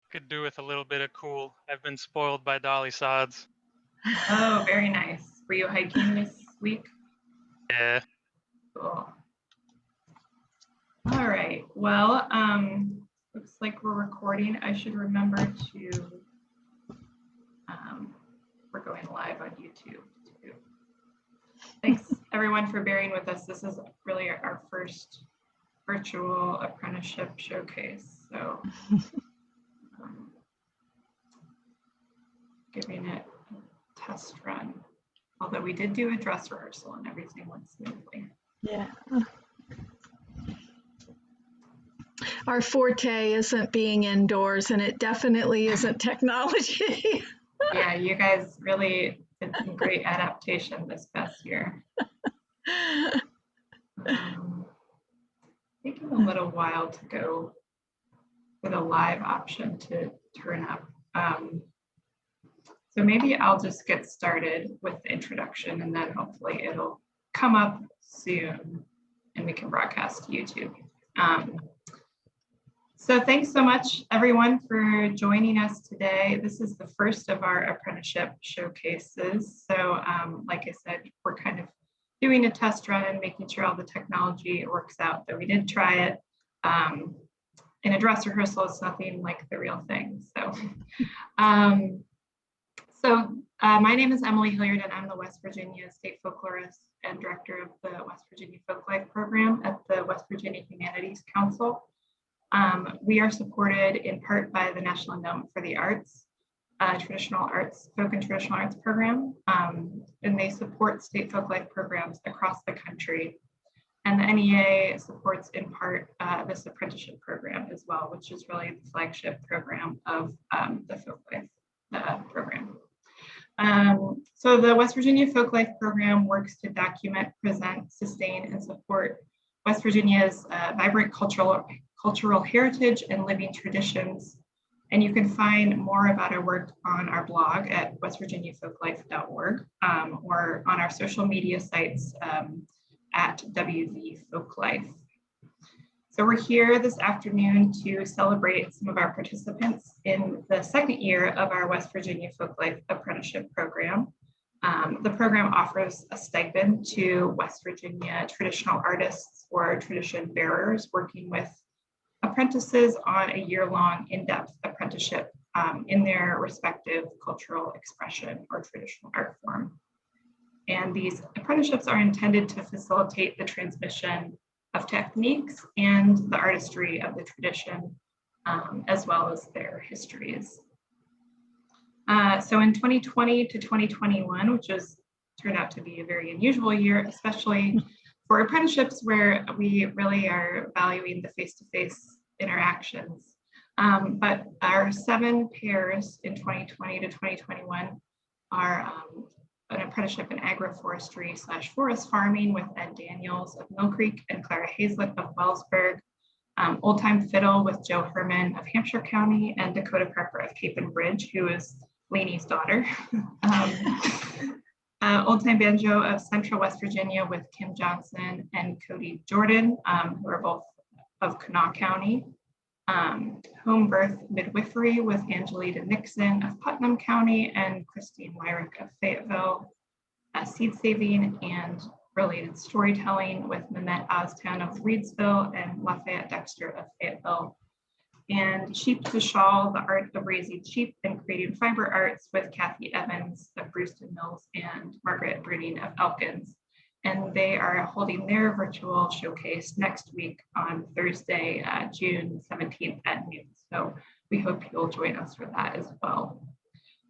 Could do with a little bit of cool. I've been spoiled by dolly sods. Oh, very nice. Were you hiking this week? Yeah. Cool. All right. Well, looks like we're recording. I should remember to, we're going live on YouTube too. Thanks everyone for bearing with us. This is really our first virtual apprenticeship showcase. So giving it a test run. Although we did do a dress rehearsal and everything went smoothly. Yeah. Our forte isn't being indoors, and it definitely isn't technology. Yeah, you guys really did some great adaptation this past year. Taking a little while to go for the live option to turn up. So maybe I'll just get started with the introduction, and then hopefully it'll come up soon and we can broadcast to YouTube. So thanks so much everyone for joining us today. This is the first of our apprenticeship showcases. So like I said, we're kind of doing a test run and making sure all the technology works out. Though we did try it in a dress rehearsal, it's nothing like the real thing. So my name is Emily Hilliard, and I'm the West Virginia State Folklorist and Director of the West Virginia Folklife Program at the West Virginia Humanities Council. We are supported in part by the National Endowment for the Arts, Traditional Arts, Folk and Traditional Arts Program, and they support state folklife programs across the country. And the NEA supports in part this apprenticeship program as well, which is really the flagship program of the Folklife program. So the West Virginia Folklife Program works to document, present, sustain, and support West Virginia's vibrant cultural heritage and living traditions. And you can find more about our work on our blog at westvirginiafolklife.org or on our social media sites at WV Folklife. So we're here this afternoon to celebrate some of our participants in the second year of our West Virginia Folklife Apprenticeship Program. The program offers a stipend to West Virginia traditional artists or tradition bearers working with apprentices on a year-long in-depth apprenticeship in their respective cultural expression or traditional art form. And these apprenticeships are intended to facilitate the transmission of techniques and the artistry of the tradition, as well as their histories. So in 2020 to 2021, which has turned out to be a very unusual year, especially for apprenticeships where we really are valuing the face-to-face interactions. But our 7 pairs in 2020 to 2021 are an apprenticeship in agroforestry / forest farming with Ed Daniels of Mill Creek and Clara Hazlett of Wellsburg, Old Time Fiddle with Joe Herman of Hampshire County, and Dakota Parker of Cape and Bridge, who is Lenie's daughter. Old Time Banjo of Central West Virginia with Kim Johnson and Cody Jordan, who are both of Kanawha County. Home Birth Midwifery with Angelita Nixon of Putnam County and Christine Wyrick of Fayetteville. Seed Saving and Related Storytelling with Mehmet Oztown of Reedsville and Lafayette Dexter of Fayetteville. And Sheep to Shawl, the art of raising sheep and creating fiber arts with Kathy Evans of Brewston Mills and Margaret Bruning of Elkins. And they are holding their virtual showcase next week on Thursday, June 17th at noon. So we hope you'll join us for that as well.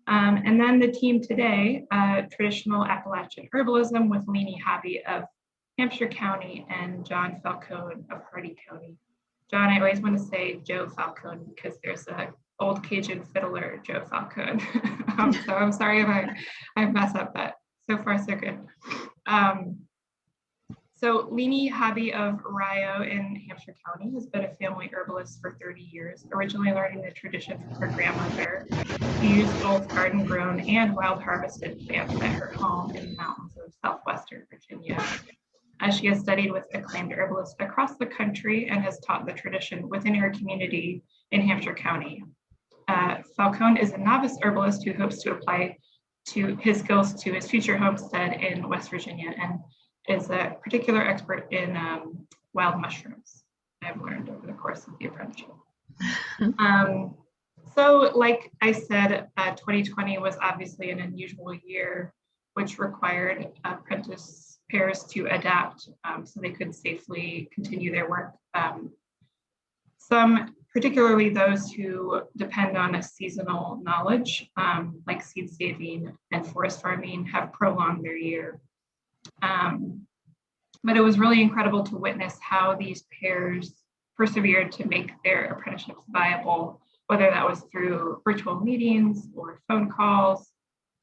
And then the team today, Traditional Appalachian Herbalism with Leenie Hobbie of Hampshire County and John Falcone of Hardy County. John, I always want to say Joe Falcone because there's an old Cajun fiddler, Joe Falcone. So I'm sorry if I mess up, but so far so good. So Leenie Hobbie of Rio in Hampshire County has been a family herbalist for 30 years, originally learning the tradition from her grandmother. She used both garden grown and wild harvested plants at her home in the mountains of Southwestern Virginia. She has studied with acclaimed herbalists across the country and has taught the tradition within her community in Hampshire County. Falcone is a novice herbalist who hopes to apply to his skills to his future homestead in West Virginia, and is a particular expert in wild mushrooms, I've learned over the course of the apprenticeship. So like I said, 2020 was obviously an unusual year, which required apprentice pairs to adapt so they could safely continue their work. Some, particularly those who depend on a seasonal knowledge, like seed saving and forest farming, have prolonged their year. But it was really incredible to witness how these pairs persevered to make their apprenticeships viable, whether that was through virtual meetings or phone calls.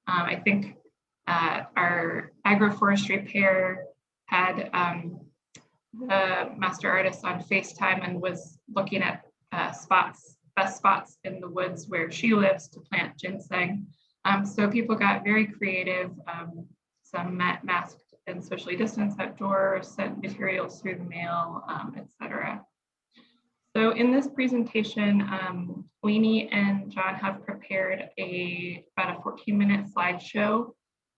I think our agroforestry pair had the master artist on FaceTime and was looking at best spots in the woods where she lives to plant ginseng. So people got very creative, some masked and socially distanced outdoors, sent materials through the mail, etc. So in this presentation, Leenie and John have prepared about a 14-minute slideshow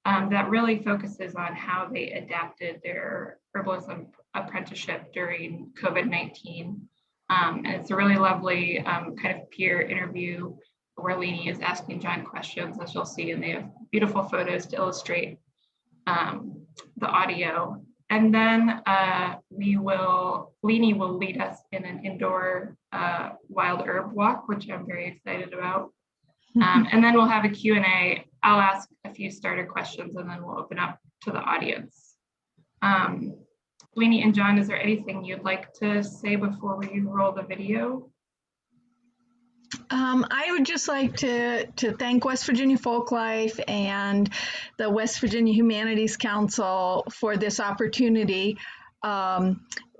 that really focuses on how they adapted their herbalism apprenticeship during COVID-19. And it's a really lovely kind of peer interview where Leenie is asking John questions, as you'll see, and they have beautiful photos to illustrate the audio. And then Leenie will lead us in an indoor wild herb walk, which I'm very excited about. And then we'll have a Q&A. I'll ask a few starter questions and then we'll open up to the audience. Leenie and John, is there anything you'd like to say before we roll the video? I would just like to thank West Virginia Folklife and the West Virginia Humanities Council for this opportunity.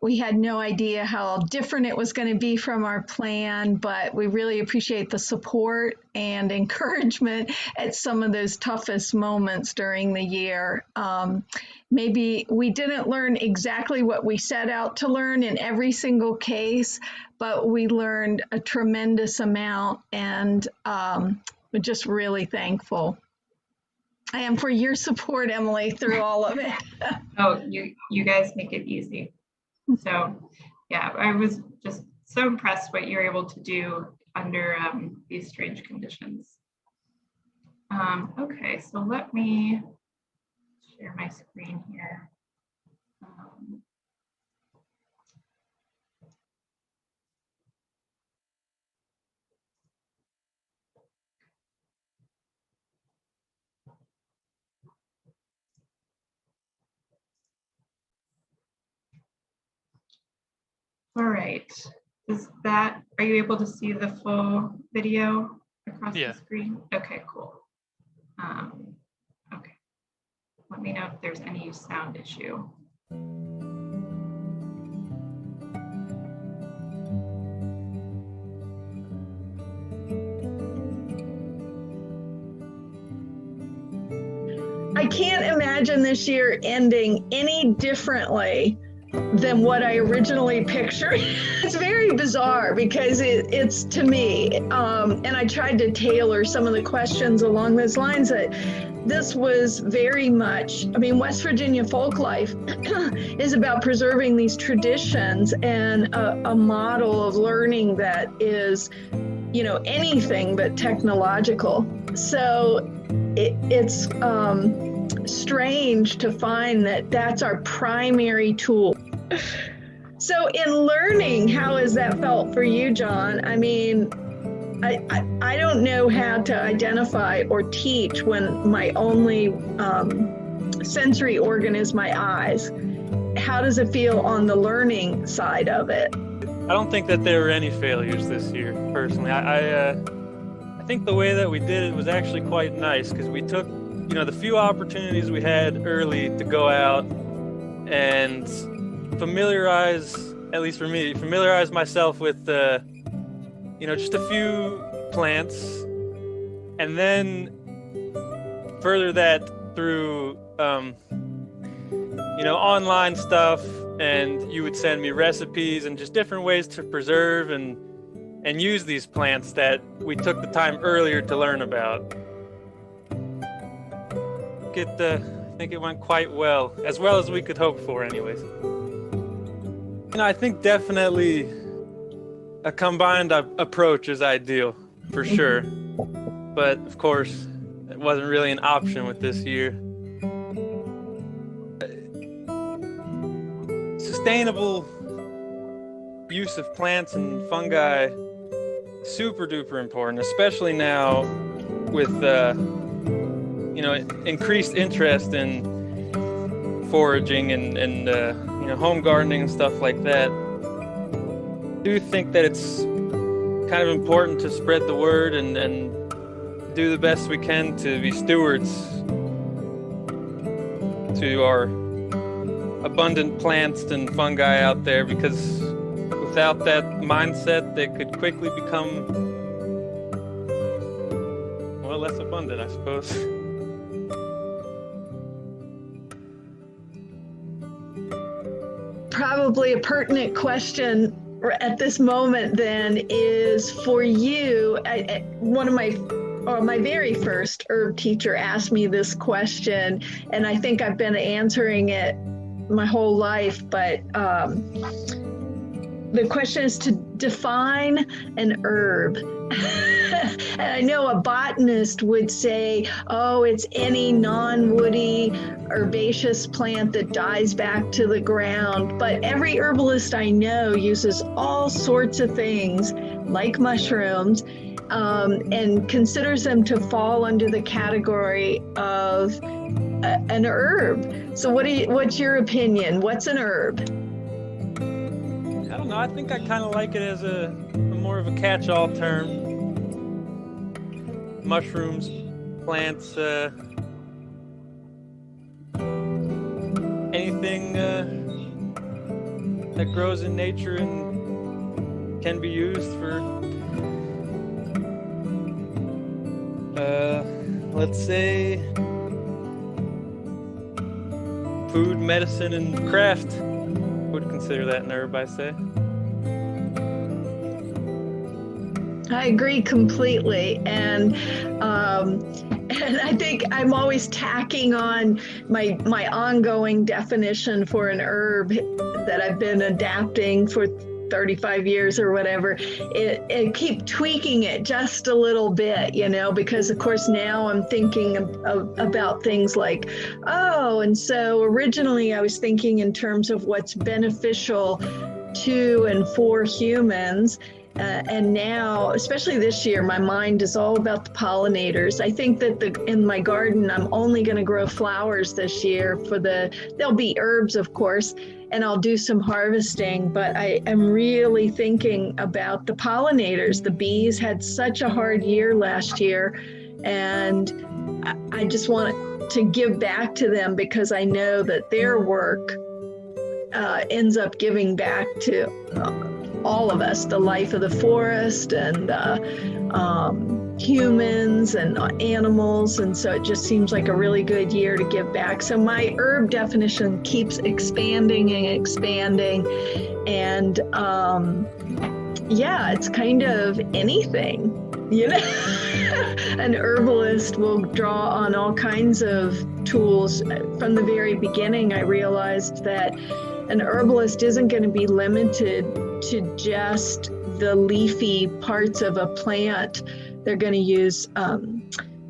We had no idea how different it was going to be from our plan, but we really appreciate the support and encouragement at some of those toughest moments during the year. Maybe we didn't learn exactly what we set out to learn in every single case, but we learned a tremendous amount, and we're just really thankful. I am for your support, Emily, through all of it. Oh, you guys make it easy. So yeah, I was just so impressed what you're able to do under these strange conditions. Okay, so let me share my screen here. All right, are you able to see the full video across the screen? Okay, cool. Okay, let me know if there's any sound issue. I can't imagine this year ending any differently than what I originally pictured. It's very bizarre because it's to me, and I tried to tailor some of the questions along those lines, that this was very much, I mean, West Virginia Folklife is about preserving these traditions and a model of learning that is, you know, anything but technological. So it's strange to find that that's our primary tool. So in learning, how has that felt for you, John? I mean, I don't know how to identify or teach when my only sensory organ is my eyes. How does it feel on the learning side of it? I don't think that there were any failures this year, personally. I think the way that we did it was actually quite nice, because we took, you know, the few opportunities we had early to go out and familiarize, at least for me, familiarize myself with, you know, just a few plants, and then further that through, you know, online stuff, and you would send me recipes and just different ways to preserve and and use these plants that we took the time earlier to learn about. I think it went quite well as we could hope for anyways. I think definitely a combined approach is ideal for sure, but of course it wasn't really an option with this year. Sustainable use of plants and fungi, super duper important, especially now with increased interest in foraging and home gardening and stuff like that. I do think that it's kind of important to spread the word and do the best we can to be stewards to our abundant plants and fungi out there, because without that mindset, they could quickly become, well, less abundant, I suppose. Probably a pertinent question at this moment then is for you. My very first herb teacher asked me this question, and I think I've been answering it my whole life, but the question is to define an herb. And I know a botanist would say, oh, it's any non-woody herbaceous plant that dies back to the ground. But every herbalist I know uses all sorts of things like mushrooms and considers them to fall under the category of an herb. So what's your opinion? What's an herb? I don't know. I think I kind of like it as a more of a catch-all term. Mushrooms, plants, anything that grows in nature and can be used for, let's say, food, medicine, and craft. Would consider that an herb, I say. I agree completely, and I think I'm always tacking on my ongoing definition for an herb that I've been adapting for 35 years or whatever. It keep tweaking it just a little bit, because of course now I'm thinking about things like, and so originally I was thinking in terms of what's beneficial to and for humans. And now, especially this year, my mind is all about the pollinators. I think that in my garden, I'm only going to grow flowers this year. There'll be herbs, of course, and I'll do some harvesting, but I am really thinking about the pollinators. The bees had such a hard year last year, and I just want to give back to them because I know that their work ends up giving back to all of us, the life of the forest and humans and animals. And so it just seems like a really good year to give back. So my herb definition keeps expanding and expanding. And it's kind of anything, An herbalist will draw on all kinds of tools. From the very beginning, I realized that an herbalist isn't going to be limited to just the leafy parts of a plant. They're going to use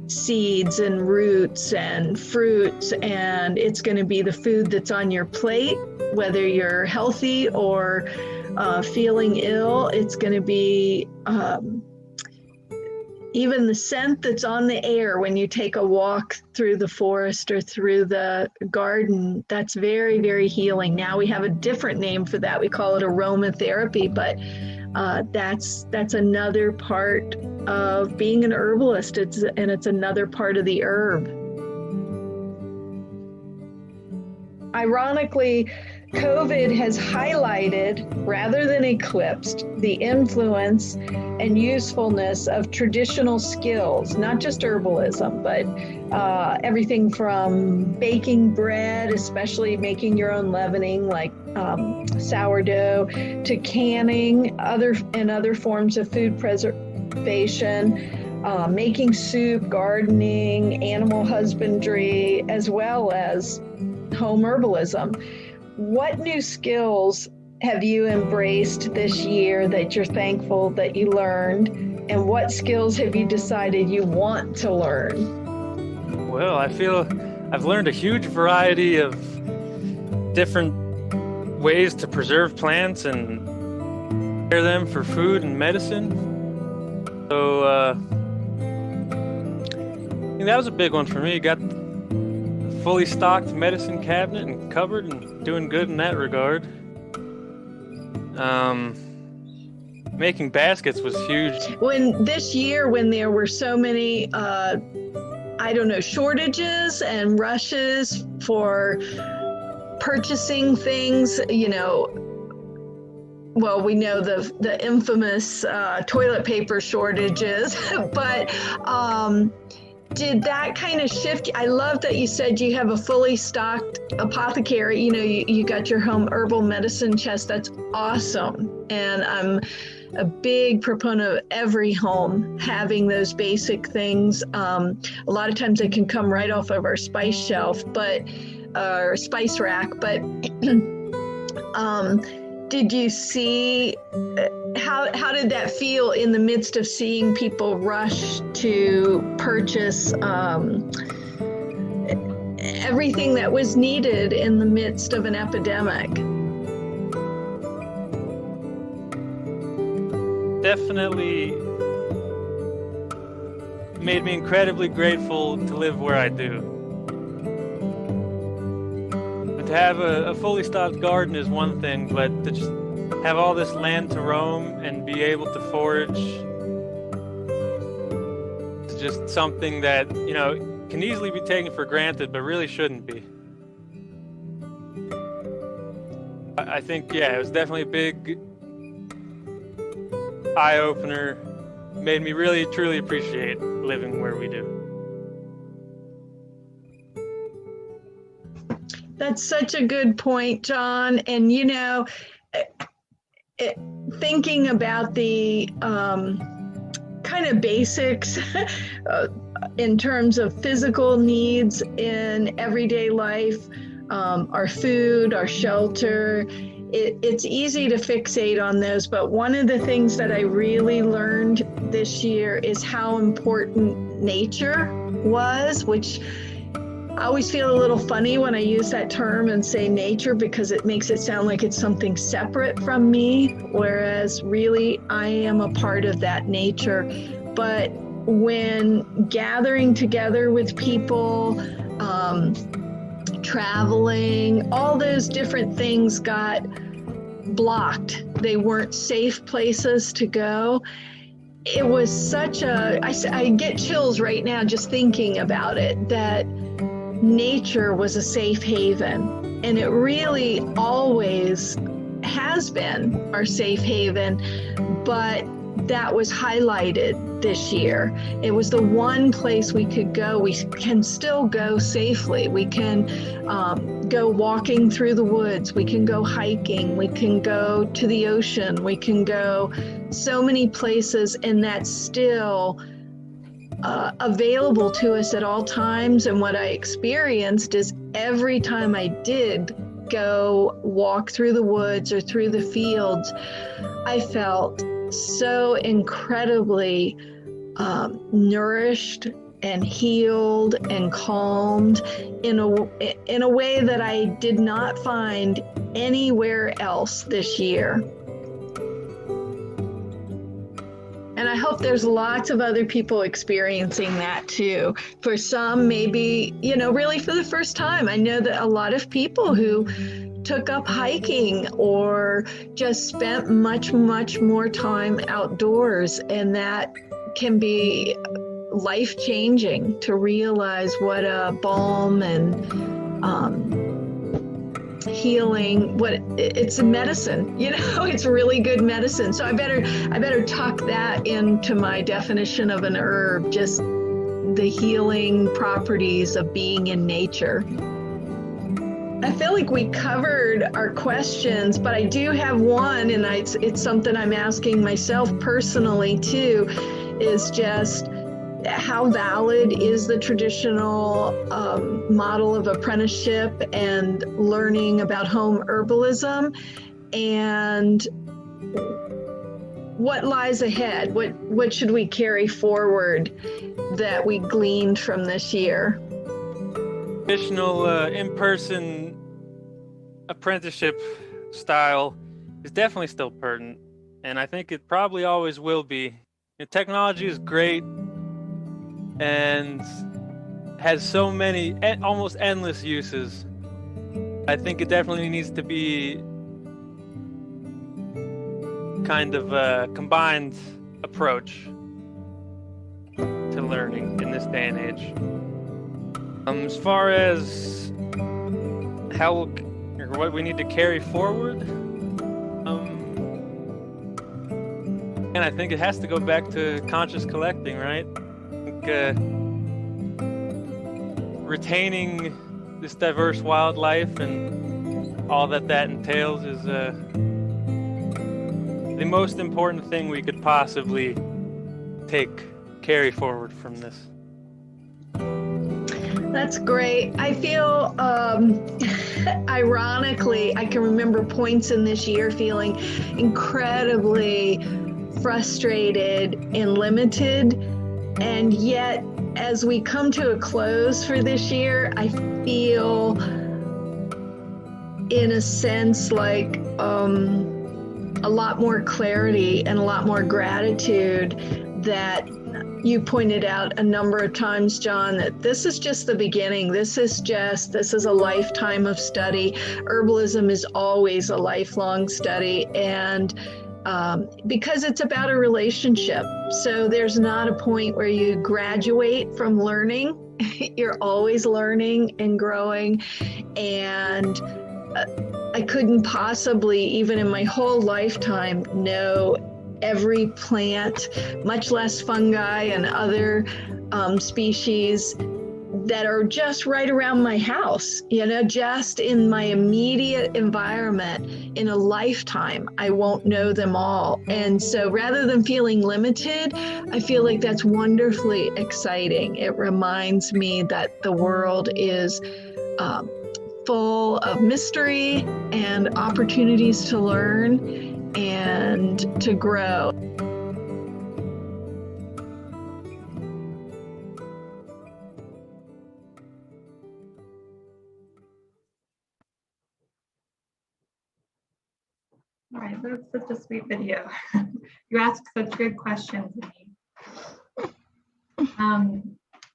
seeds and roots and fruits, and it's going to be the food that's on your plate, whether you're healthy or feeling ill. It's going to be even the scent that's on the air when you take a walk through the forest or through the garden. That's very, very healing. Now we have a different name for that. We call it aromatherapy, but that's another part of being an herbalist. It's another part of the herb. Ironically, COVID has highlighted, rather than eclipsed, the influence and usefulness of traditional skills, not just herbalism, but everything from baking bread, especially making your own leavening like sourdough, to canning, other forms of food preservation, making soup, gardening, animal husbandry, as well as home herbalism. What new skills have you embraced this year that you're thankful that you learned? And what skills have you decided you want to learn? Well, I feel I've learned a huge variety of different ways to preserve plants and prepare them for food and medicine. So that was a big one for me. Got fully stocked medicine cabinet and cupboard and doing good in that regard. Making baskets was huge. When this year, when there were so many, shortages and rushes for purchasing things, well, we know the infamous toilet paper shortages, but did that kind of shift? I love that you said you have a fully stocked apothecary. You got your home herbal medicine chest. That's awesome. And I'm a big proponent of every home having those basic things. A lot of times they can come right off of our spice shelf, or spice rack. But did you see, how did that feel in the midst of seeing people rush to purchase everything that was needed in the midst of an epidemic? Definitely made me incredibly grateful to live where I do. To have a fully stocked garden is one thing, but to just have all this land to roam and be able to forage is just something that, can easily be taken for granted, but really shouldn't be. I think, it was definitely a big eye-opener. Made me really, truly appreciate living where we do. That's such a good point, John. And, thinking about the kind of basics in terms of physical needs in everyday life, our food, our shelter, it's easy to fixate on those. But one of the things that I really learned this year is how important nature was, which I always feel a little funny when I use that term and say nature, because it makes it sound like it's something separate from me, whereas really I am a part of that nature. But when gathering together with people, traveling, all those different things got blocked. They weren't safe places to go. It was such I get chills right now just thinking about it, that nature was a safe haven, and it really always has been our safe haven, but that was highlighted this year. It was the one place we could go. We can still go safely. We can go walking through the woods. We can go hiking. We can go to the ocean. We can go so many places, and that's still available to us at all times. And what I experienced is every time I did go walk through the woods or through the fields, I felt so incredibly nourished and healed and calmed in a way that I did not find anywhere else this year. And I hope there's lots of other people experiencing that too. For some, maybe, really for the first time. I know that a lot of people who took up hiking or just spent much, much more time outdoors, and that can be life-changing to realize what a balm and healing, it's a medicine, you know, it's really good medicine. So I better tuck that into my definition of an herb, just the healing properties of being in nature. I feel like we covered our questions, but I do have one, and it's something I'm asking myself personally too, is just how valid is the traditional model of apprenticeship and learning about home herbalism, and what lies ahead? What should we carry forward that we gleaned from this year? Traditional in-person apprenticeship style is definitely still pertinent, and I think it probably always will be. You know, technology is great and has so many almost endless uses. I think it definitely needs to be kind of a combined approach to learning in this day and age. As far as how or what we need to carry forward, and I think it has to go back to conscious collecting, right? I think, retaining this diverse wildlife and all that entails is the most important thing we could possibly carry forward from this. That's great. I feel, ironically, I can remember points in this year feeling incredibly frustrated and limited. And yet, as we come to a close for this year, I feel, in a sense, like a lot more clarity and a lot more gratitude that you pointed out a number of times, John, that this is just the beginning. This is a lifetime of study. Herbalism is always a lifelong study, and because it's about a relationship. So there's not a point where you graduate from learning. You're always learning and growing. And I couldn't possibly, even in my whole lifetime, know every plant, much less fungi and other species that are just right around my house, you know, just in my immediate environment. In a lifetime, I won't know them all. And so rather than feeling limited, I feel like that's wonderfully exciting. It reminds me that the world is full of mystery and opportunities to learn and to grow. All right, that's such a sweet video. You ask such good questions, Leenie.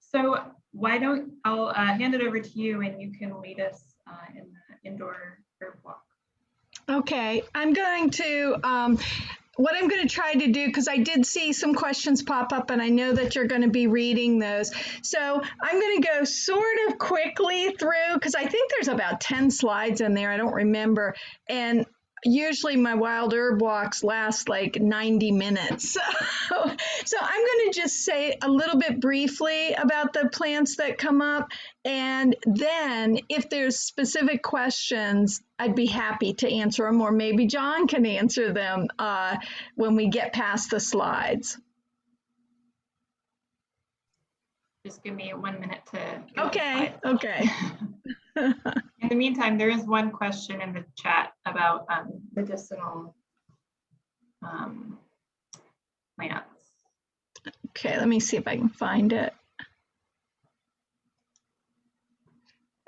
So why don't I'll hand it over to you, and you can lead us in the indoor herb walk. Okay, I'm going to, what I'm going to try to do, because I did see some questions pop up and I know that you're going to be reading those. So I'm going to go sort of quickly through, because I think there's about 10 slides in there. I don't remember. And usually my wild herb walks last like 90 minutes. So I'm going to just say a little bit briefly about the plants that come up. And then if there's specific questions, I'd be happy to answer them, or maybe John can answer them when we get past the slides. Just give me 1 minute to go. Okay, okay. In the meantime, there is one question in the chat about medicinal plants. Okay, let me see if I can find it.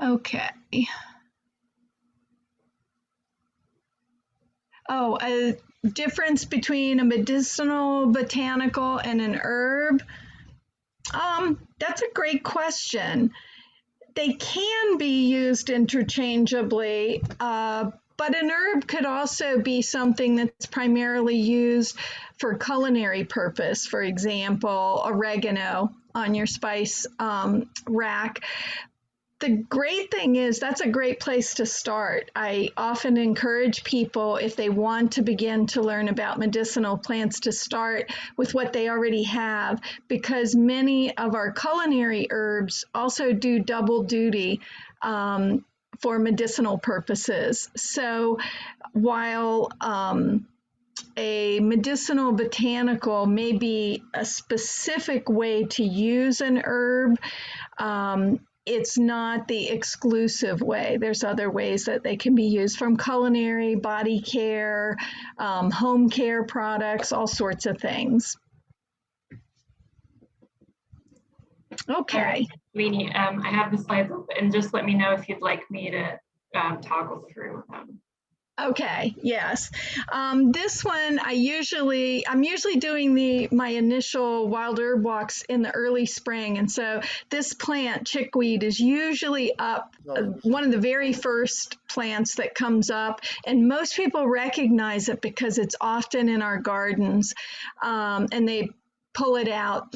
Okay. Oh, a difference between a medicinal botanical and an herb? That's a great question. They can be used interchangeably, but an herb could also be something that's primarily used for culinary purpose. For example, oregano on your spice rack. The great thing is that's a great place to start. I often encourage people, if they want to begin to learn about medicinal plants, to start with what they already have, because many of our culinary herbs also do double duty for medicinal purposes. So while a medicinal botanical may be a specific way to use an herb, it's not the exclusive way. There's other ways that they can be used, from culinary, body care, home care products, all sorts of things. Okay. Leenie, I have the slides up, and just let me know if you'd like me to toggle through them. Okay, yes. This one, I'm usually doing my initial wild herb walks in the early spring. And so this plant, chickweed, is usually up, one of the very first plants that comes up. And most people recognize it because it's often in our gardens, and they pull it out.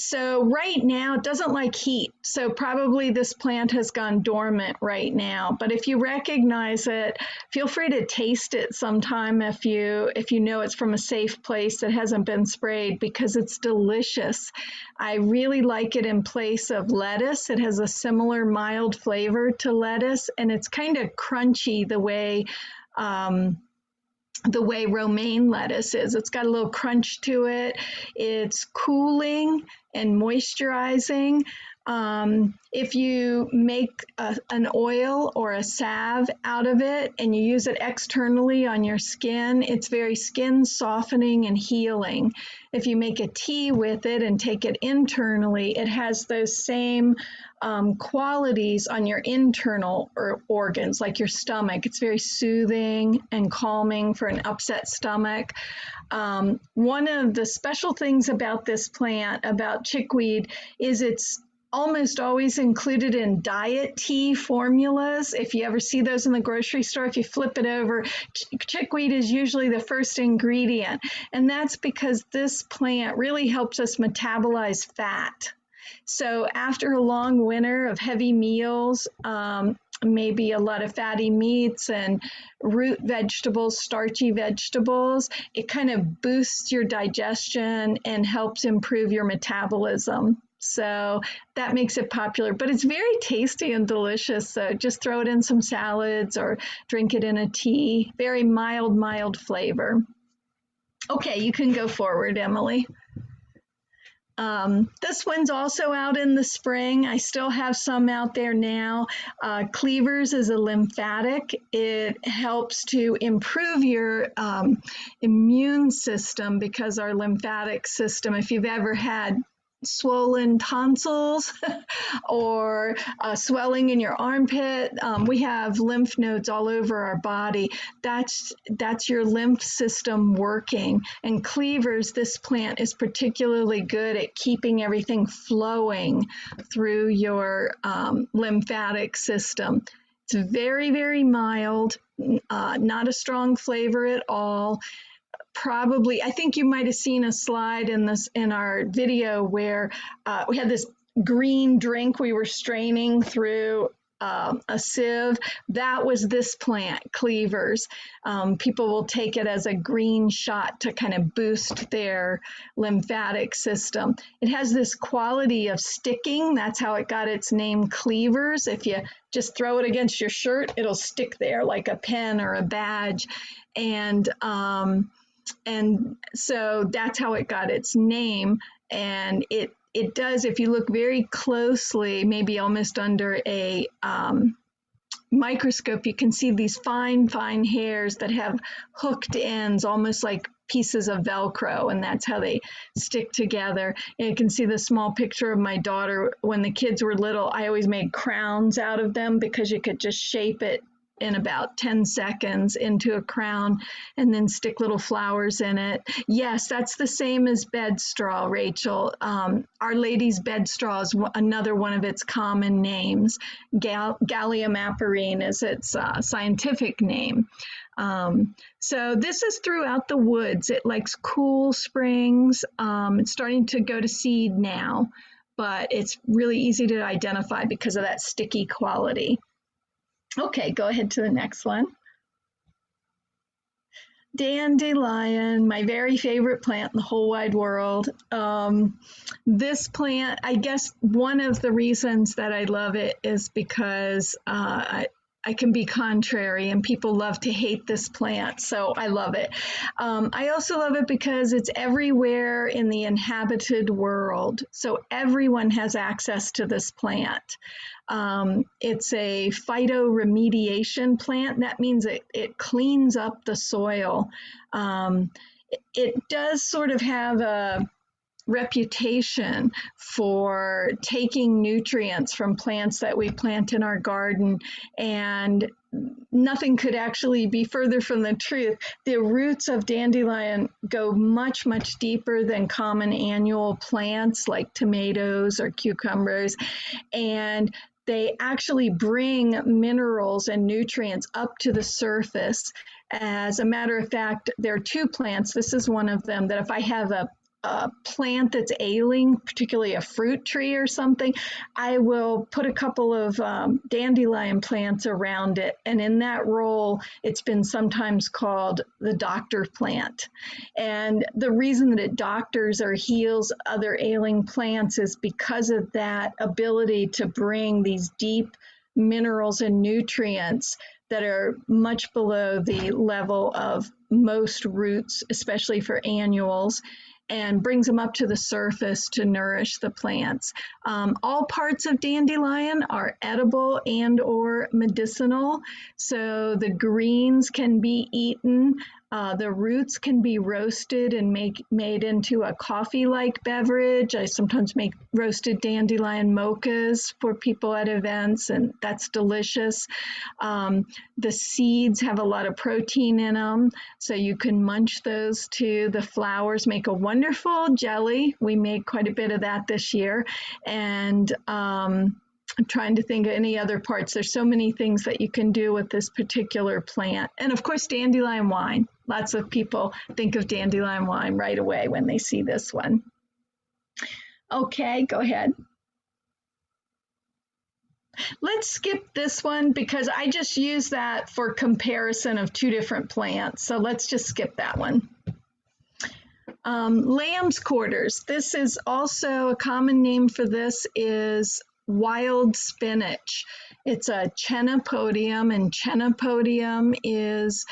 So right now it doesn't like heat. So probably this plant has gone dormant right now. But if you recognize it, feel free to taste it sometime if you know it's from a safe place that hasn't been sprayed, because it's delicious. I really like it in place of lettuce. It has a similar mild flavor to lettuce, and it's kind of crunchy the way romaine lettuce is. It's got a little crunch to it. It's cooling and moisturizing. If you make an oil or a salve out of it and you use it externally on your skin, it's very skin softening and healing. If you make a tea with it and take it internally, it has those same qualities on your internal organs, like your stomach. It's very soothing and calming for an upset stomach. One of the special things about this plant, about chickweed, is it's almost always included in diet tea formulas. If you ever see those in the grocery store, if you flip it over, chickweed is usually the first ingredient. And that's because this plant really helps us metabolize fat. So after a long winter of heavy meals, maybe a lot of fatty meats and root vegetables, starchy vegetables, it kind of boosts your digestion and helps improve your metabolism. So that makes it popular, but it's very tasty and delicious. So just throw it in some salads or drink it in a tea. Very mild flavor. Okay, you can go forward, Emily. This one's also out in the spring. I still have some out there now. Cleavers is a lymphatic. It helps to improve your immune system, because our lymphatic system, if you've ever had swollen tonsils or swelling in your armpit, we have lymph nodes all over our body. That's your lymph system working. And cleavers, this plant is particularly good at keeping everything flowing through your lymphatic system. It's very, very mild, not a strong flavor at all. Probably, I think you might have seen a slide in our video where we had this green drink we were straining through a sieve. That was this plant, cleavers. People will take it as a green shot to kind of boost their lymphatic system. It has this quality of sticking. That's how it got its name, cleavers. If you just throw it against your shirt, it'll stick there like a pen or a badge. And so that's how it got its name. And it does, if you look very closely, maybe almost under a microscope, you can see these fine hairs that have hooked ends, almost like pieces of Velcro, and that's how they stick together. And you can see the small picture of my daughter. When the kids were little, I always made crowns out of them, because you could just shape it in about 10 seconds into a crown and then stick little flowers in it. Yes, that's the same as bed straw, Rachel. Our Lady's bed straw is another one of its common names. Gallium aperine is its scientific name. So this is throughout the woods. It likes cool springs. It's starting to go to seed now. but it's really easy to identify because of that sticky quality. Okay, go ahead to the next one. Dandelion, my very favorite plant in the whole wide world. This plant, I guess one of the reasons that I love it is because I can be contrary, and people love to hate this plant, so I love it. I also love it because it's everywhere in the inhabited world, so everyone has access to this plant. It's a phytoremediation plant. That means it cleans up the soil. It does sort of have a reputation for taking nutrients from plants that we plant in our garden, and nothing could actually be further from the truth. The roots of dandelion go much, much deeper than common annual plants like tomatoes or cucumbers, and they actually bring minerals and nutrients up to the surface. As a matter of fact, there are two plants. This is one of them that if I have a plant that's ailing, particularly a fruit tree or something, I will put a couple of dandelion plants around it. And in that role, it's been sometimes called the doctor plant. And the reason that it doctors or heals other ailing plants is because of that ability to bring these deep minerals and nutrients that are much below the level of most roots, especially for annuals, and brings them up to the surface to nourish the plants. All parts of dandelion are edible and or medicinal. So the greens can be eaten. The roots can be roasted and made into a coffee-like beverage. I sometimes make roasted dandelion mochas for people at events, and that's delicious. The seeds have a lot of protein in them, so you can munch those too. The flowers make a wonderful jelly. We made quite a bit of that this year. And I'm trying to think of any other parts. There's so many things that you can do with this particular plant. And of course, dandelion wine. Lots of people think of dandelion wine right away when they see this one. Okay, go ahead. Let's skip this one because I just used that for comparison of two different plants. So let's just skip that one. Lamb's quarters. This is also a common name for this is wild spinach. It's a chenopodium, and chenopodium is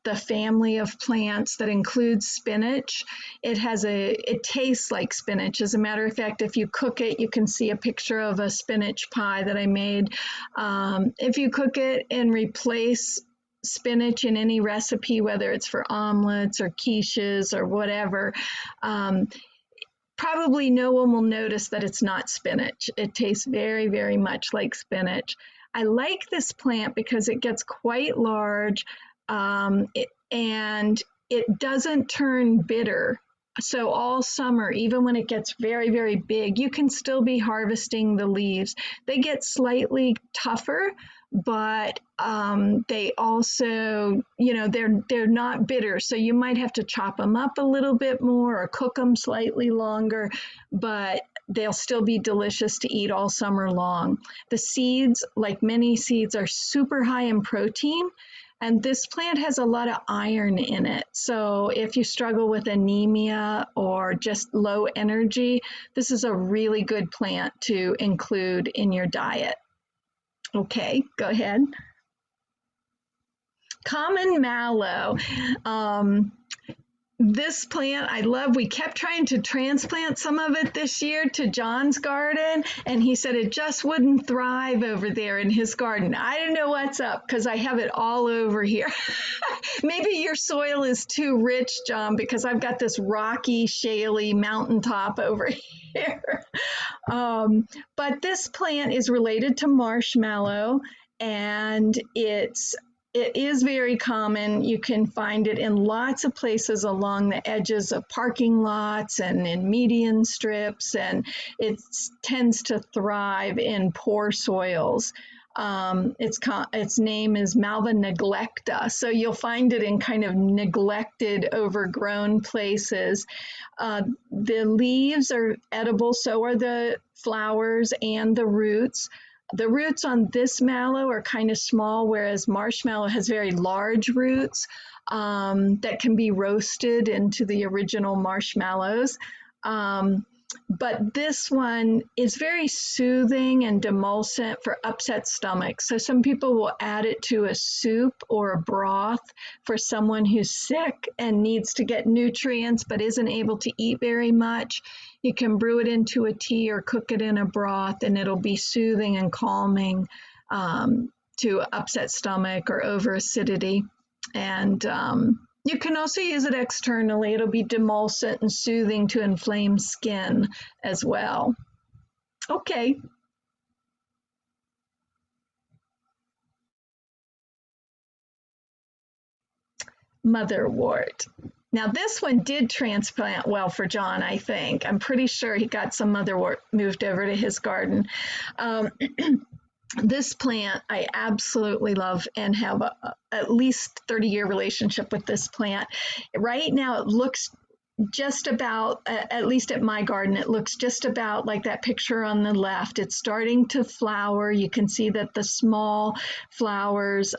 the family of plants that includes spinach. It tastes like spinach. As a matter of fact, if you cook it, you can see a picture of a spinach pie that I made. If you cook it and replace spinach in any recipe, whether it's for omelets or quiches or whatever, probably no one will notice that it's not spinach. It tastes very, very much like spinach. I like this plant because it gets quite large, and it doesn't turn bitter. So all summer, even when it gets very, very big, you can still be harvesting the leaves. They get slightly tougher, but they also, they're not bitter. So you might have to chop them up a little bit more or cook them slightly longer, but they'll still be delicious to eat all summer long. The seeds, like many seeds, are super high in protein. And this plant has a lot of iron in it. So if you struggle with anemia or just low energy, this is a really good plant to include in your diet. Okay, go ahead. Common mallow. This plant I love. We kept trying to transplant some of it this year to John's garden, and he said it just wouldn't thrive over there in his garden. I don't know what's up because I have it all over here. Maybe your soil is too rich, John, because I've got this rocky, shaly mountaintop over here. But this plant is related to marshmallow, and it is very common. You can find it in lots of places along the edges of parking lots and in median strips, and it tends to thrive in poor soils. Its name is Malva neglecta. So you'll find it in kind of neglected, overgrown places. The leaves are edible, so are the flowers and the roots. The roots on this mallow are kind of small, whereas marshmallow has very large roots that can be roasted into the original marshmallows. But this one is very soothing and demulcent for upset stomachs. So some people will add it to a soup or a broth for someone who's sick and needs to get nutrients but isn't able to eat very much. You can brew it into a tea or cook it in a broth, and it'll be soothing and calming to upset stomach or over acidity. And you can also use it externally. It'll be demulcent and soothing to inflamed skin as well. Okay. Motherwort. Now this one did transplant well for John, I think. I'm pretty sure he got some motherwort moved over to his garden. This plant I absolutely love and have at least 30-year relationship with this plant. Right now it looks just about, at least at my garden, it looks just about like that picture on the left. It's starting to flower. You can see that the small flowers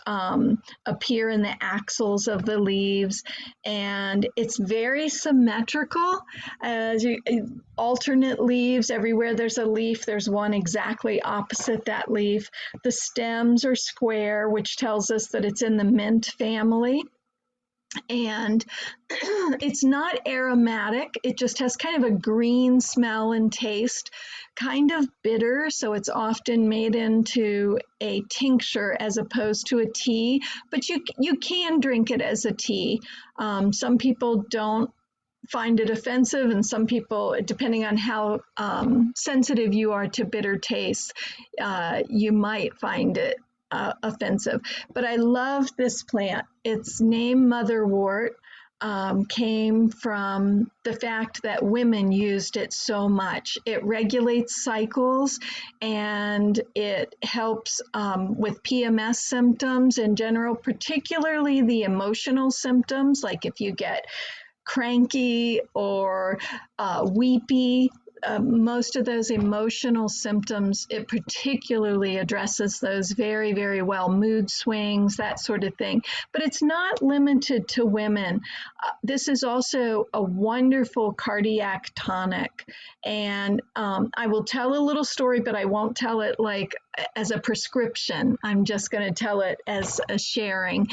appear in the axils of the leaves, and it's very symmetrical. Alternate leaves, everywhere there's a leaf, there's one exactly opposite that leaf. The stems are square, which tells us that it's in the mint family. And it's not aromatic. It just has kind of a green smell and taste, kind of bitter. So it's often made into a tincture as opposed to a tea, but you can drink it as a tea. Some people don't find it offensive, and some people, depending on how sensitive you are to bitter tastes, you might find it offensive. But I love this plant. Its name motherwort came from the fact that women used it so much. It regulates cycles, and it helps with PMS symptoms in general, particularly the emotional symptoms, like if you get cranky or weepy. Most of those emotional symptoms, it particularly addresses those very, very well. Mood swings, that sort of thing. But it's not limited to women. This is also a wonderful cardiac tonic. And I will tell a little story, but I won't tell it like as a prescription. I'm just going to tell it as a sharing.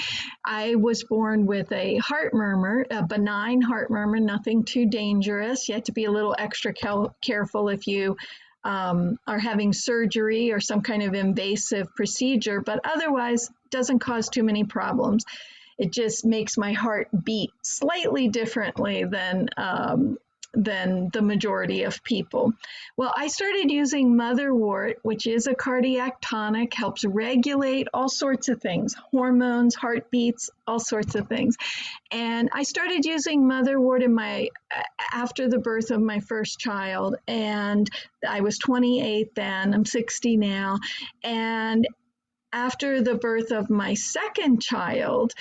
I was born with a heart murmur, a benign heart murmur, nothing too dangerous. You have to be a little extra careful if you are having surgery or some kind of invasive procedure, but otherwise doesn't cause too many problems. It just makes my heart beat slightly differently than the majority of people. Well, I started using motherwort, which is a cardiac tonic, helps regulate all sorts of things, hormones, heartbeats, all sorts of things. And I started using motherwort after the birth of my first child, and I was 28 then, I'm 60 now. And after the birth of my second child,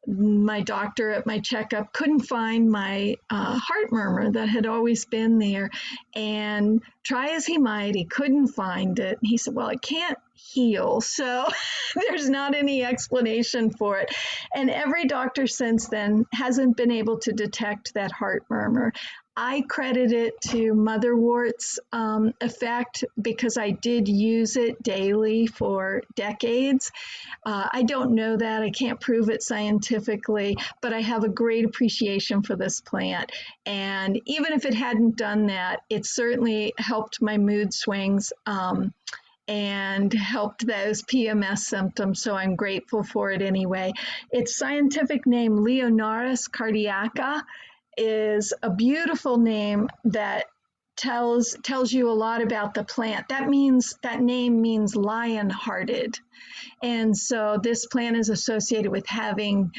my doctor at my checkup couldn't find my heart murmur that had always been there, and try as he might, he couldn't find it. He said, well, it can't heal, so there's not any explanation for it. And every doctor since then hasn't been able to detect that heart murmur. I credit it to motherwort's effect because I did use it daily for decades. I don't know that, I can't prove it scientifically, but I have a great appreciation for this plant. And even if it hadn't done that, it certainly helped my mood swings and helped those PMS symptoms, so I'm grateful for it anyway. Its scientific name, Leonaris cardiaca, is a beautiful name that tells you a lot about the plant. That name means lion-hearted. And so this plant is associated with having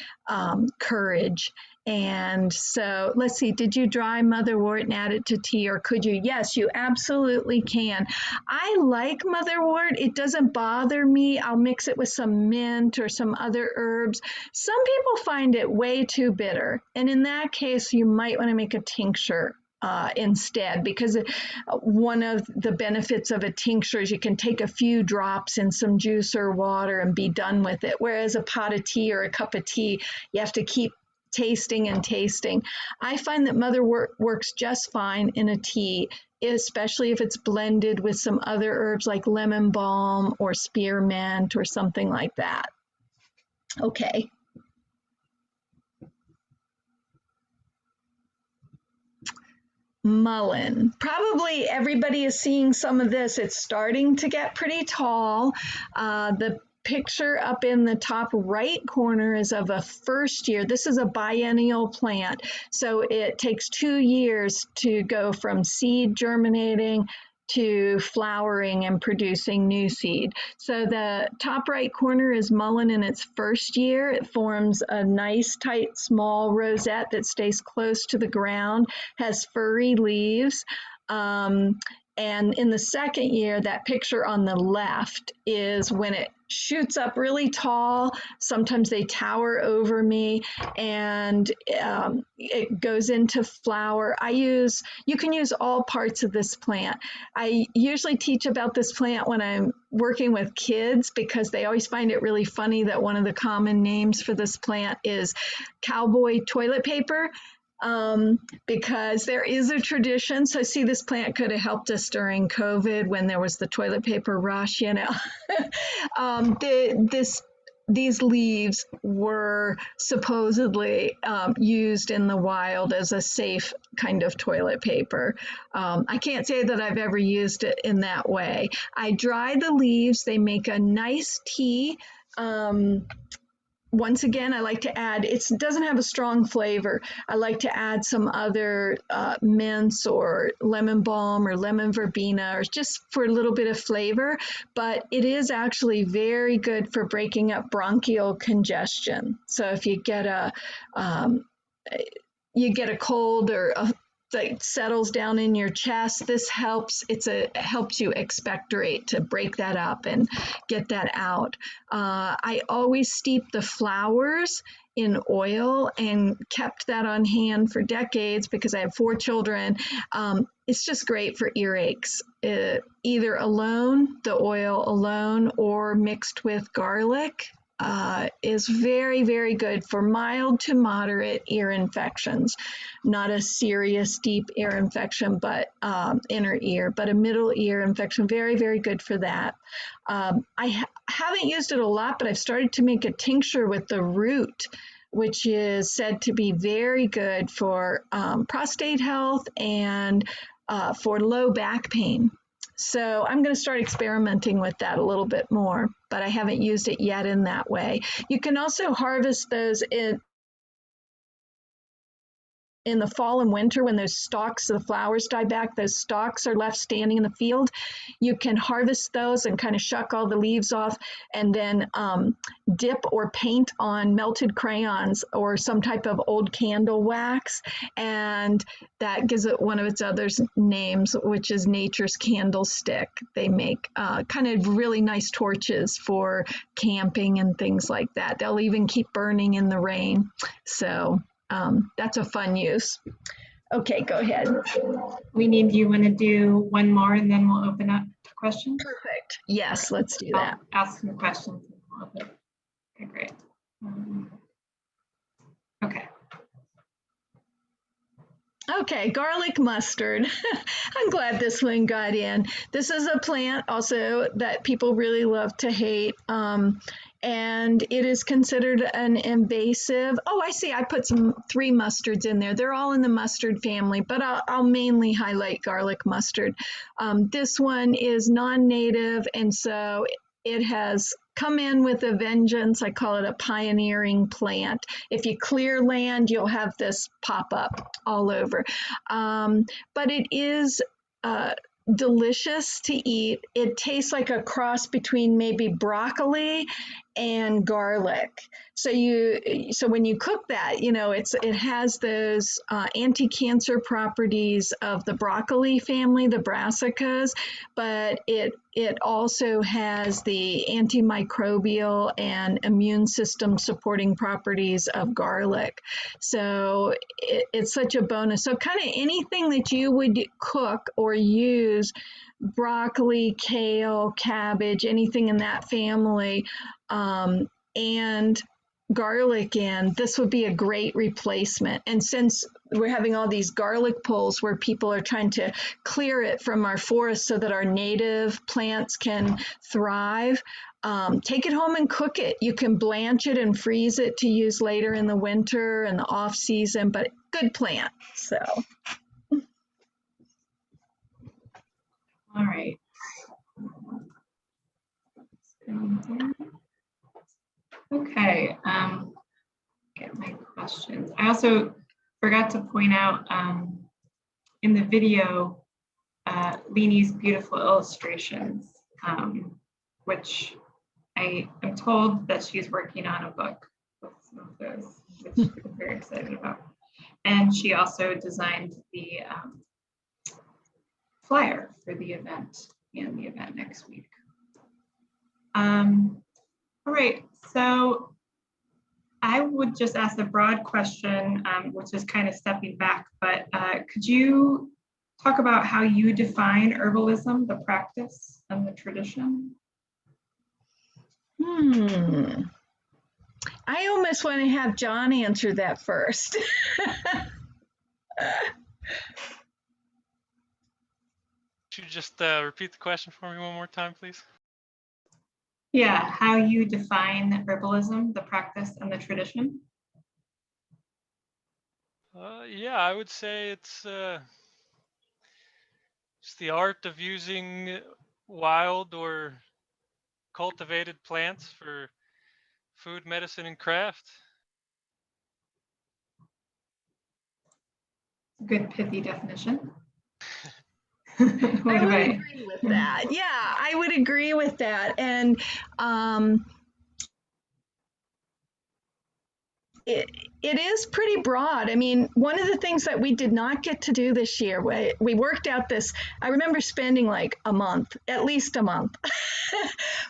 courage And so let's see, did you dry motherwort and add it to tea, or could you? Yes, you absolutely can. I like motherwort. It doesn't bother me. I'll mix it with some mint or some other herbs. Some people find it way too bitter. And in that case, you might want to make a tincture instead, because one of the benefits of a tincture is you can take a few drops in some juice or water and be done with it. Whereas a pot of tea or a cup of tea, you have to keep tasting and tasting. I find that motherwort works just fine in a tea, especially if it's blended with some other herbs like lemon balm or spearmint or something like that. Okay. Mullein. Probably everybody is seeing some of this. It's starting to get pretty tall. The picture up in the top right corner is of a first year. This is a biennial plant, so it takes 2 years to go from seed germinating to flowering and producing new seed. So the top right corner is mullein in its first year. It forms a nice, tight, small rosette that stays close to the ground, has furry leaves. And in the second year, that picture on the left is when it shoots up really tall. Sometimes they tower over me, and it goes into flower. You can use all parts of this plant. I usually teach about this plant when I'm working with kids, because they always find it really funny that one of the common names for this plant is cowboy toilet paper. Because there is a tradition. So see, this plant could have helped us during COVID when there was the toilet paper rush, you know. These leaves were supposedly used in the wild as a safe kind of toilet paper. I can't say that I've ever used it in that way. I dry the leaves. They make a nice tea. Once again, I like to add, it doesn't have a strong flavor. I like to add some other mints or lemon balm or lemon verbena, or just for a little bit of flavor. But it is actually very good for breaking up bronchial congestion. So if you get a cold or that settles down in your chest, this helps. It helps you expectorate to break that up and get that out. I always steep the flowers in oil and kept that on hand for decades because I have 4 children. It's just great for earaches, either alone, the oil alone, or mixed with garlic. Is very, very good for mild to moderate ear infections. Not a serious deep ear infection, but inner ear, but a middle ear infection. Very, very good for that. I haven't used it a lot, but I've started to make a tincture with the root, which is said to be very good for prostate health and for low back pain. So I'm going to start experimenting with that a little bit more, but I haven't used it yet in that way. You can also harvest those in the fall and winter when those stalks, the flowers die back, those stalks are left standing in the field. You can harvest those and kind of shuck all the leaves off, and then dip or paint on melted crayons or some type of old candle wax, and that gives it one of its other names, which is nature's candlestick. They make kind of really nice torches for camping and things like that. They'll even keep burning in the rain. So that's a fun use. Okay, go ahead. Leenie, do you want to do one more and then we'll open up to questions? Perfect. Yes, let's do that. I'll ask some questions. Okay, great. Okay. Okay, garlic mustard. I'm glad this one got in. This is a plant also that people really love to hate. And it is considered an invasive. Oh, I see. I put 3 mustards in there. They're all in the mustard family, but I'll mainly highlight garlic mustard. This one is non-native, and so it has come in with a vengeance. I call it a pioneering plant. If you clear land, you'll have this pop up all over. But it is delicious to eat. It tastes like a cross between maybe broccoli and garlic. So when you cook that, it has those anti-cancer properties of the broccoli family, the brassicas, but it also has the antimicrobial and immune system supporting properties of garlic. So it's such a bonus. So kind of anything that you would cook or use, broccoli, kale, cabbage, anything in that family, and garlic in, this would be a great replacement. And since we're having all these garlic pulls where people are trying to clear it from our forests so that our native plants can thrive, take it home and cook it. You can blanch it and freeze it to use later in the winter and the off season, but good plant. So. All right. Okay, get my questions. I also forgot to point out in the video, Lenie's beautiful illustrations, which I am told that she's working on a book with some of those, which I'm very excited about. And she also designed the flyer for the event and the event next week. All right, so I would just ask a broad question, which is kind of stepping back, but could you talk about how you define herbalism, the practice and the tradition? I almost want to have John answer that first. Could you just repeat the question for me one more time, please? Yeah, how you define herbalism, the practice and the tradition? Yeah, I would say it's the art of using wild or cultivated plants for food, medicine, and craft. Good pithy definition. I would agree with that. Yeah, I would agree with that. And it is pretty broad. I mean, one of the things that we did not get to do this year, we worked out this, I remember spending like a month, at least a month,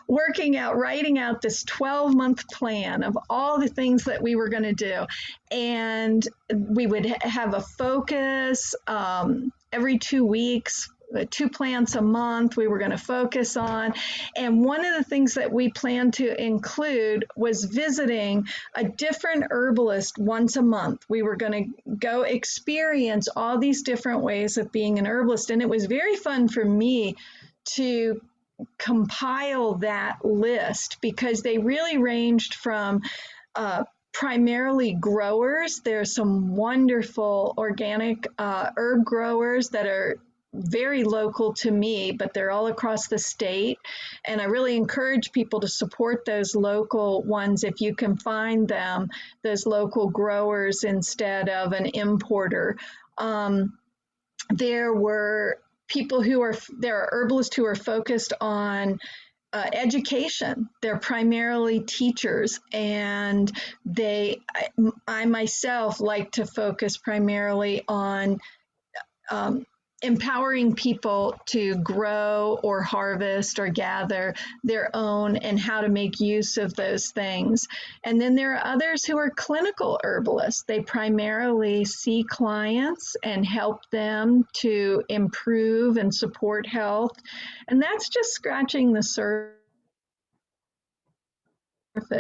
writing out this 12-month plan of all the things that we were going to do. And we would have a focus every 2 weeks, 2 plants a month we were going to focus on. And one of the things that we planned to include was visiting a different herbalist once a month. We were going to go experience all these different ways of being an herbalist. And it was very fun for me to compile that list because they really ranged from primarily growers. There's some wonderful organic herb growers that are very local to me, but they're all across the state. And I really encourage people to support those local ones if you can find them, those local growers instead of an importer. There were people there are herbalists who are focused on education. They're primarily teachers, and I myself like to focus primarily on empowering people to grow or harvest or gather their own and how to make use of those things. And then there are others who are clinical herbalists. They primarily see clients and help them to improve and support health. And that's just scratching the surface.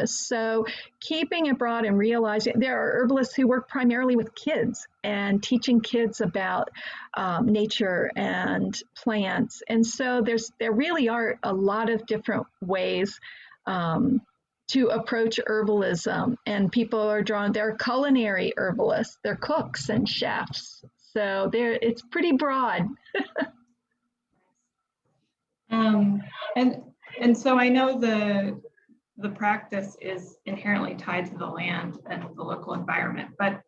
So keeping it broad and realizing there are herbalists who work primarily with kids and teaching kids about nature and plants. And so there really are a lot of different ways to approach herbalism, and people are drawn. They're culinary herbalists, they're cooks and chefs. So it's pretty broad. And so I know the practice is inherently tied to the land and the local environment, but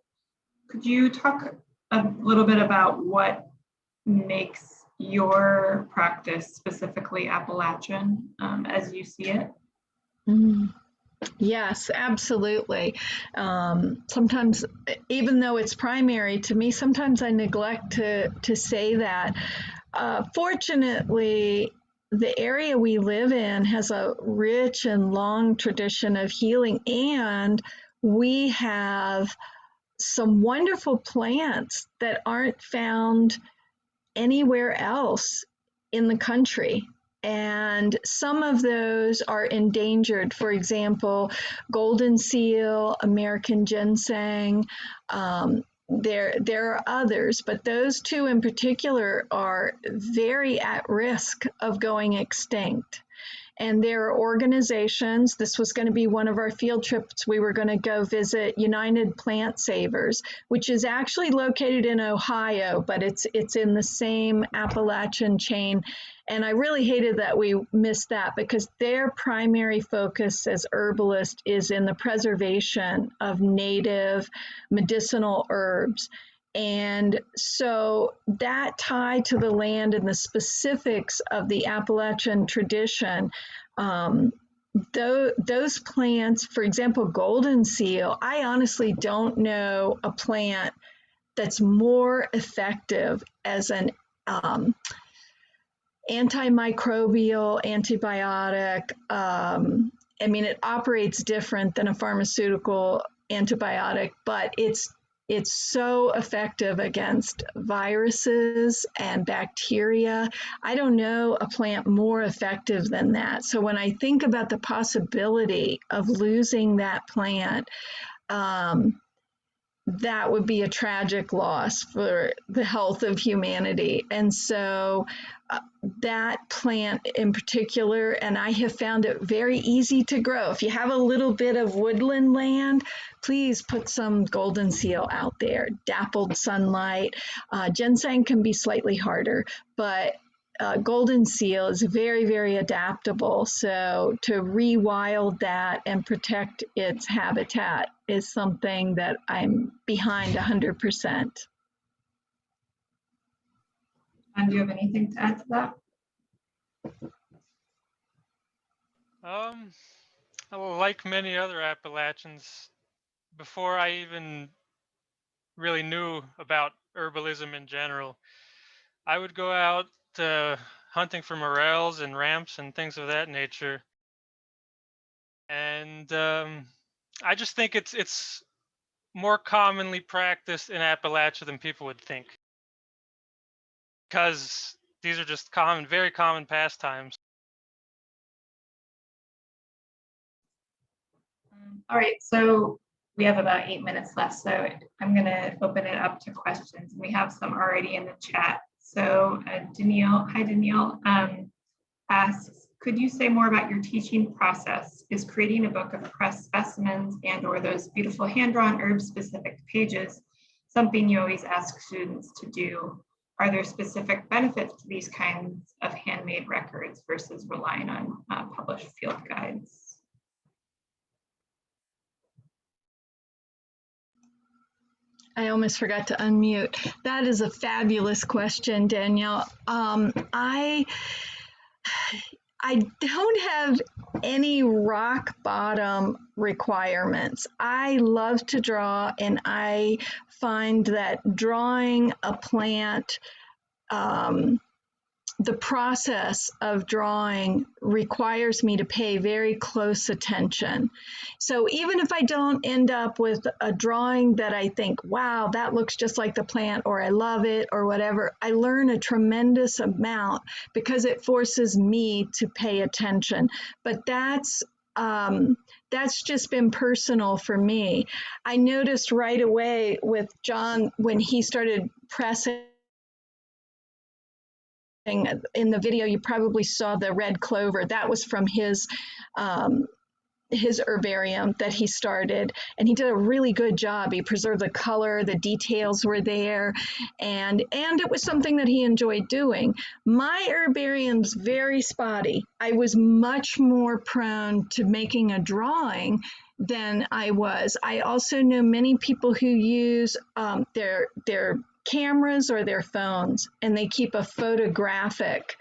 could you talk a little bit about what makes your practice specifically Appalachian as you see it? Yes, absolutely. Sometimes, even though it's primary to me, sometimes I neglect to say that. Fortunately, the area we live in has a rich and long tradition of healing, and we have some wonderful plants that aren't found anywhere else in the country. And some of those are endangered. For example, golden seal, American ginseng. There are others, but those two in particular are very at risk of going extinct. And there are organizations. This was going to be one of our field trips. We were going to go visit United Plant Savers, which is actually located in Ohio, but it's in the same Appalachian chain. And I really hated that we missed that, because their primary focus as herbalists is in the preservation of native medicinal herbs. And so that tie to the land and the specifics of the Appalachian tradition, those plants, for example, golden seal, I honestly don't know a plant that's more effective as an antimicrobial, antibiotic. I mean, it operates different than a pharmaceutical antibiotic, but it's so effective against viruses and bacteria. I don't know a plant more effective than that. So when I think about the possibility of losing that plant, that would be a tragic loss for the health of humanity. And so that plant in particular, and I have found it very easy to grow. If you have a little bit of woodland land, please put some golden seal out there, dappled sunlight. Ginseng can be slightly harder, but golden seal is very, very adaptable. So to rewild that and protect its habitat is something that I'm behind 100%. And do you have anything to add to that? Like many other Appalachians, before I even really knew about herbalism in general, I would go out hunting for morels and ramps and things of that nature. And I just think it's more commonly practiced in Appalachia than people would think, because these are just very common pastimes. All right, so we have about 8 minutes left, so I'm going to open it up to questions. We have some already in the chat. So Danielle, hi Danielle, asks, could you say more about your teaching process? Is creating a book of pressed specimens and or those beautiful hand-drawn herb-specific pages something you always ask students to do? Are there specific benefits to these kinds of handmade records versus relying on published field guides? I almost forgot to unmute. That is a fabulous question, Danielle. I don't have any rock bottom requirements. I love to draw, and I find that drawing a plant, the process of drawing requires me to pay very close attention. So even if I don't end up with a drawing that I think, wow, that looks just like the plant, or I love it, or whatever, I learn a tremendous amount because it forces me to pay attention. But that's just been personal for me. I noticed right away with John when he started pressing. In the video, you probably saw the red clover. That was from his herbarium that he started, and he did a really good job. He preserved the color, the details were there, and it was something that he enjoyed doing. My herbarium's very spotty. I was much more prone to making a drawing than I was. I also know many people who use their cameras or their phones, and they keep a photographic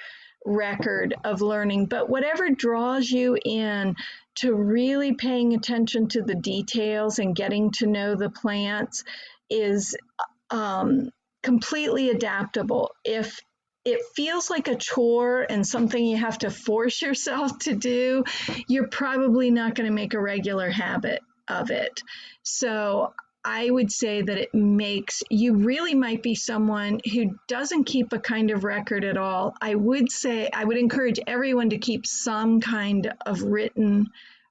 record of learning, but whatever draws you in to really paying attention to the details and getting to know the plants is completely adaptable. If it feels like a chore and something you have to force yourself to do, you're probably not going to make a regular habit of it. So I would say that you really might be someone who doesn't keep a kind of record at all. I would encourage everyone to keep some kind of written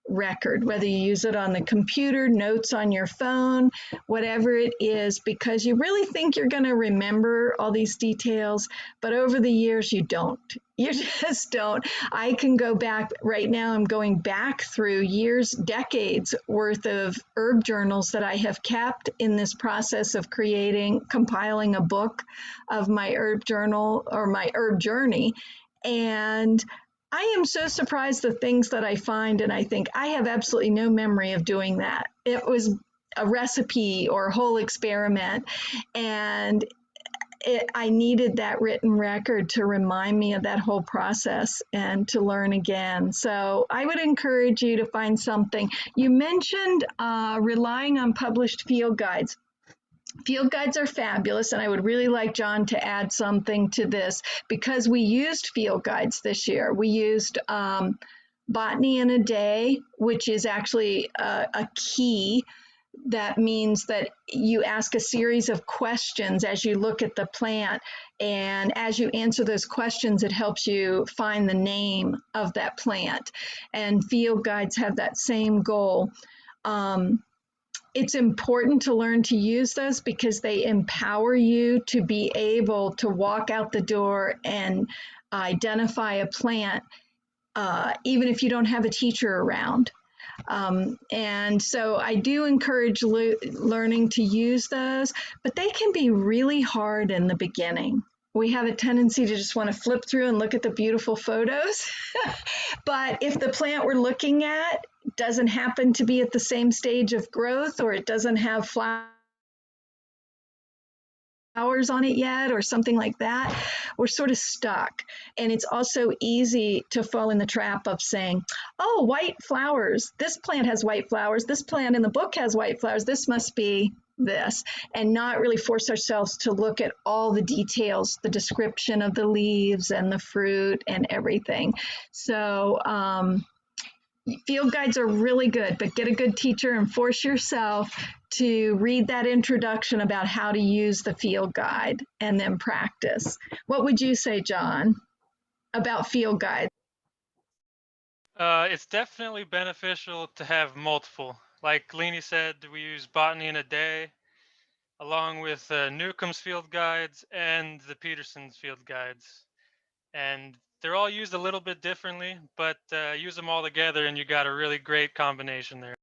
record, whether you use it on the computer, notes on your phone, whatever it is, because you really think you're going to remember all these details, but over the years you don't. You just don't. I can go back right now. I'm going back through years, decades worth of herb journals that I have kept in this process of compiling a book of my herb journal or my herb journey. And I am so surprised the things that I find, and I think I have absolutely no memory of doing that. It was a recipe or a whole experiment, and I needed that written record to remind me of that whole process and to learn again. So I would encourage you to find something. You mentioned relying on published field guides. Field guides are fabulous, and I would really like John to add something to this because we used field guides this year. We used Botany in a Day, which is actually a key. That means that you ask a series of questions as you look at the plant, and as you answer those questions, it helps you find the name of that plant. And field guides have that same goal. It's important to learn to use those because they empower you to be able to walk out the door and identify a plant, even if you don't have a teacher around. And so I do encourage learning to use those, but they can be really hard in the beginning. We have a tendency to just want to flip through and look at the beautiful photos. But if the plant we're looking at doesn't happen to be at the same stage of growth, or it doesn't have flowers on it yet, or something like that, we're sort of stuck. And it's also easy to fall in the trap of saying, oh, white flowers, this plant has white flowers, this plant in the book has white flowers, this must be this, and not really force ourselves to look at all the details, the description of the leaves and the fruit and everything. So field guides are really good, but get a good teacher and force yourself to read that introduction about how to use the field guide and then practice. What would you say, John, about field guides? It's definitely beneficial to have multiple. Like Leenie said, we use Botany in a Day, along with Newcomb's field guides and the Peterson's field guides. And they're all used a little bit differently, but use them all together and you got a really great combination there.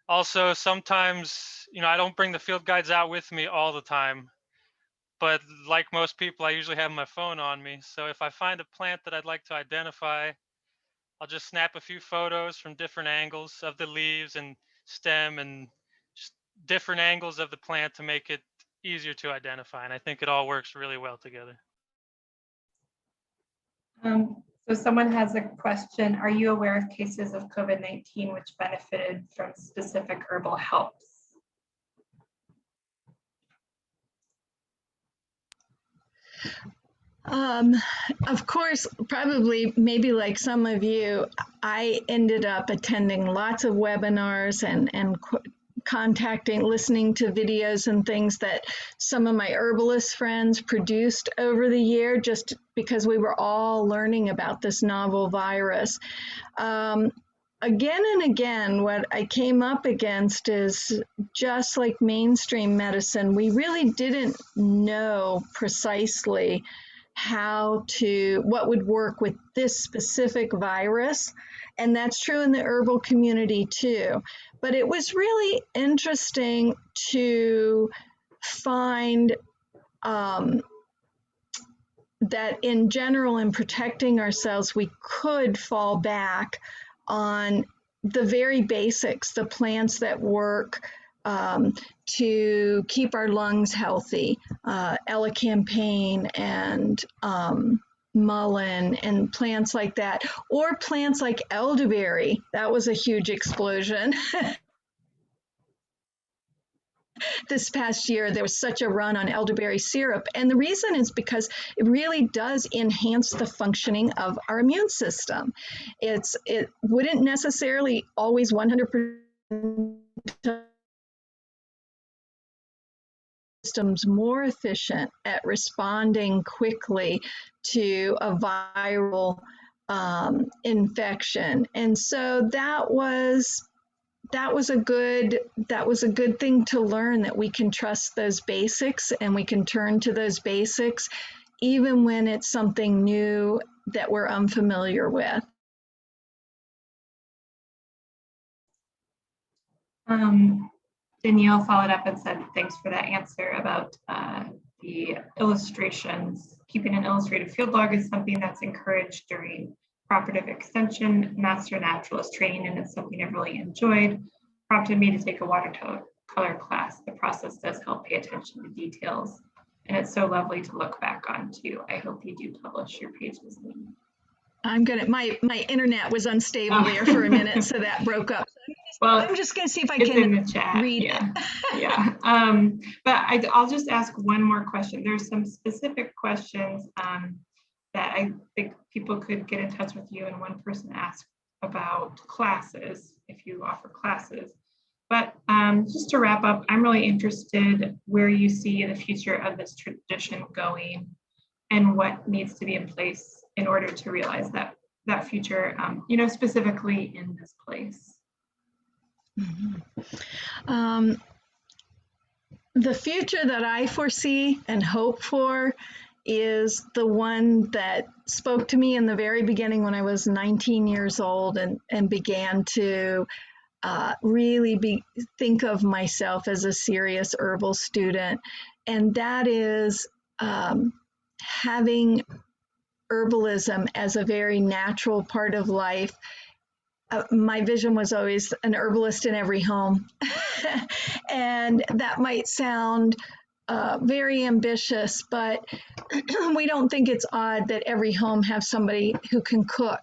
Also, sometimes, I don't bring the field guides out with me all the time, but like most people, I usually have my phone on me. So if I find a plant that I'd like to identify, I'll just snap a few photos from different angles of the leaves and stem and just different angles of the plant to make it easier to identify. And I think it all works really well together. So someone has a question. Are you aware of cases of COVID-19 which benefited from specific herbal helps? Of course, probably, maybe like some of you, I ended up attending lots of webinars and contacting, listening to videos and things that some of my herbalist friends produced over the year, just because we were all learning about this novel virus. Again and again, what I came up against is just like mainstream medicine, we really didn't know precisely what would work with this specific virus. And that's true in the herbal community too. But it was really interesting to find that in general, in protecting ourselves, we could fall back on the very basics, the plants that work to keep our lungs healthy, elecampane and mullein and plants like that, or plants like elderberry. That was a huge explosion. This past year, there was such a run on elderberry syrup. And the reason is because it really does enhance the functioning of our immune system. It wouldn't necessarily always 100% systems more efficient at responding quickly to a viral infection. And so that was a good thing to learn, that we can trust those basics and we can turn to those basics even when it's something new that we're unfamiliar with. Danielle followed up and said, thanks for that answer about the illustrations. Keeping an illustrated field log is something that's encouraged during cooperative extension, master naturalist training, and it's something I've really enjoyed. Prompted me to take a watercolor class. The process does help pay attention to details, and it's so lovely to look back on too. I hope you do publish your pages. My internet was unstable there for a minute, so that broke up. Well, I'm just going to see if I can in the chat. Read it. Yeah. But I'll just ask one more question. There's some specific questions that I think people could get in touch with you, and one person asked about classes, if you offer classes. But just to wrap up, I'm really interested where you see the future of this tradition going and what needs to be in place in order to realize that future, specifically in this place. Mm-hmm. The future that I foresee and hope for is the one that spoke to me in the very beginning when I was 19 years old and began to really think of myself as a serious herbal student. And that is having herbalism as a very natural part of life. My vision was always an herbalist in every home. And that might sound very ambitious, but we don't think it's odd that every home has somebody who can cook.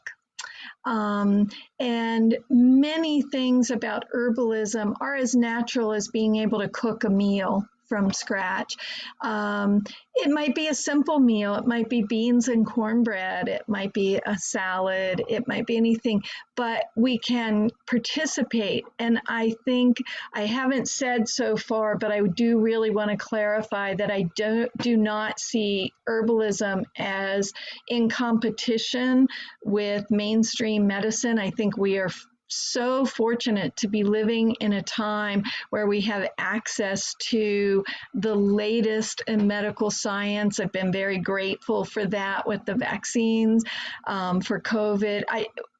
And many things about herbalism are as natural as being able to cook a meal from scratch. It might be a simple meal. It might be beans and cornbread. It might be a salad. It might be anything, but we can participate. And I think I haven't said so far, but I do really want to clarify that I do not see herbalism as in competition with mainstream medicine. I think we are so fortunate to be living in a time where we have access to the latest in medical science. I've been very grateful for that with the vaccines for COVID.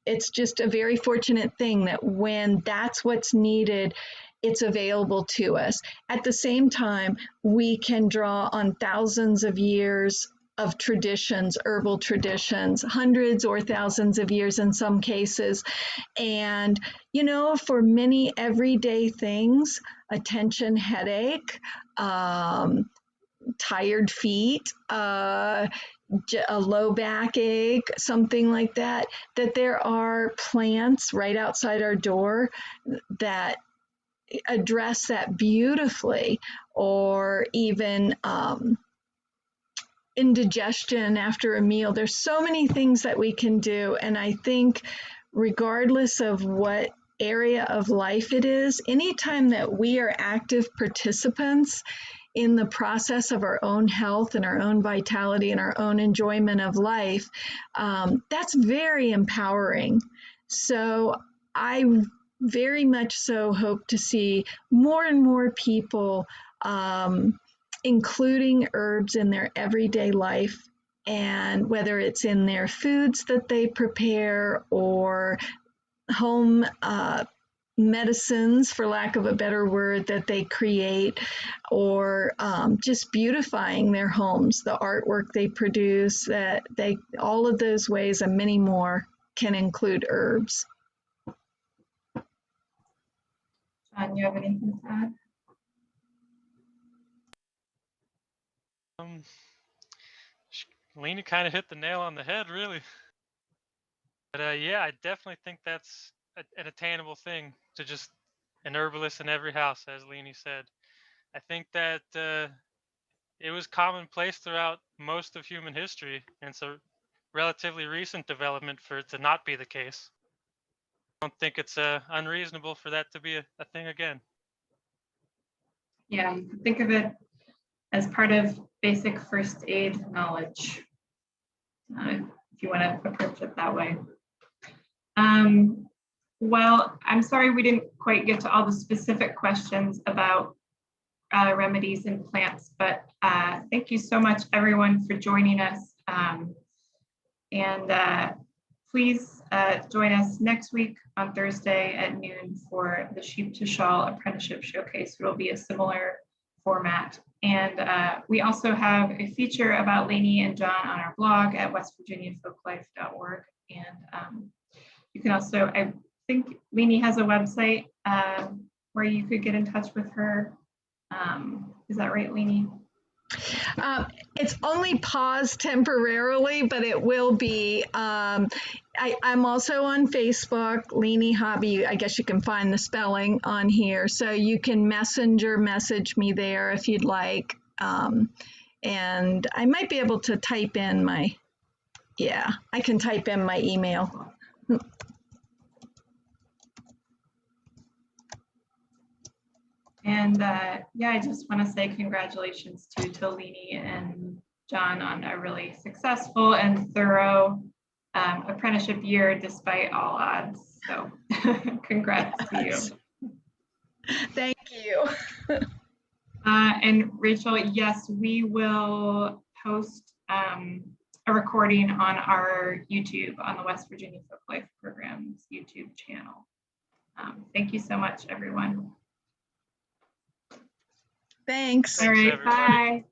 It's just a very fortunate thing that when that's what's needed, it's available to us. At the same time, we can draw on thousands of years of traditions, herbal traditions, hundreds or thousands of years in some cases. And, for many everyday things, a tension headache, tired feet, a low backache, something like that, that there are plants right outside our door that address that beautifully, or even indigestion after a meal. There's so many things that we can do. And I think regardless of what area of life it is, anytime that we are active participants in the process of our own health and our own vitality and our own enjoyment of life, that's very empowering. So I very much so hope to see more and more people including herbs in their everyday life, and whether it's in their foods that they prepare or home medicines, for lack of a better word, that they create, or just beautifying their homes, the artwork they produce, that all of those ways and many more can include herbs. John, you have anything to add? Leenie kind of hit the nail on the head, really. But yeah, I definitely think that's an attainable thing to just an herbalist in every house, as Leenie said. I think that it was commonplace throughout most of human history, and it's a relatively recent development for it to not be the case. I don't think it's unreasonable for that to be a thing again. Yeah, you can think of it as part of basic first aid knowledge, if you want to approach it that way. Well, I'm sorry we didn't quite get to all the specific questions about remedies and plants, but thank you so much, everyone, for joining us. Please join us next week on Thursday at noon for the Sheep to Shawl Apprenticeship Showcase. It will be a similar format. And we also have a feature about Leenie and John on our blog at westvirginiafolklife.org. And you can also, I think Leenie has a website where you could get in touch with her. Is that right, Leenie? It's only paused temporarily, but it will be. I'm also on Facebook, Leenie Hobbie. I guess you can find the spelling on here. So you can message me there if you'd like. And I might be able to type in my, I can type in my email. And I just want to say congratulations to Leenie and John on a really successful and thorough apprenticeship year despite all odds. So congrats to you. Thank you. And Rachel, yes, we will post a recording on our YouTube, on the West Virginia Folklife Program's YouTube channel. Thank you so much, everyone. Thanks. All right, bye.